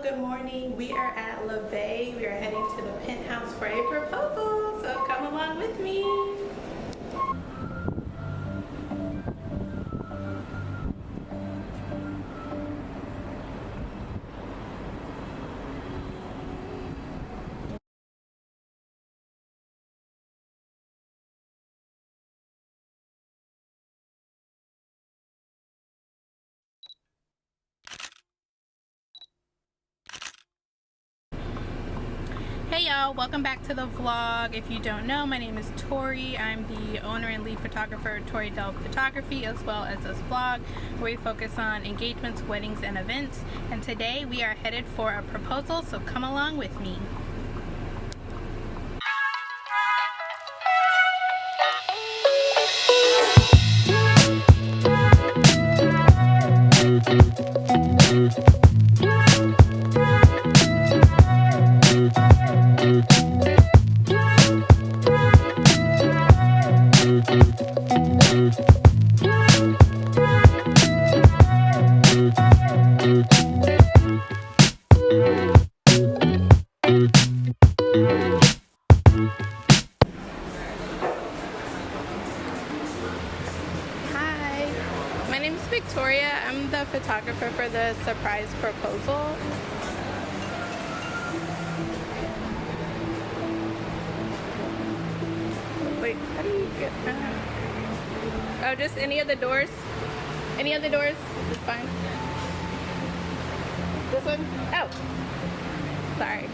good morning. We are at LaVie. We are heading to the penthouse for a proposal, so come along with me. Hey y'all, welcome back to the vlog. If you don't know, my name is Tori. I'm the owner and lead photographer at Tori Photography, as well as this vlog where we focus on engagements, weddings, and events. And today we are headed for a proposal, so come along with me. My name is Victoria. I'm the photographer for the surprise proposal. Wait, how do you get oh, just any of the doors? Any of the doors is fine. This one? Oh, sorry.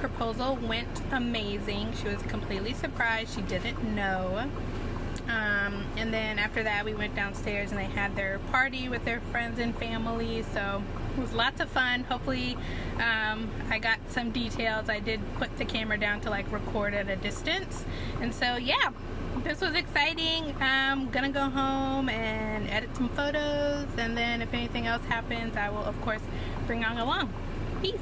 Proposal went amazing. She was completely surprised. She didn't know. And then after that we went downstairs and they had their party with their friends and family, so it was lots of fun. Hopefully I got some details. I did put the camera down to like record at a distance, and so yeah, this was exciting. I'm gonna go home and edit some photos, and then if anything else happens I will of course bring on along. Peace.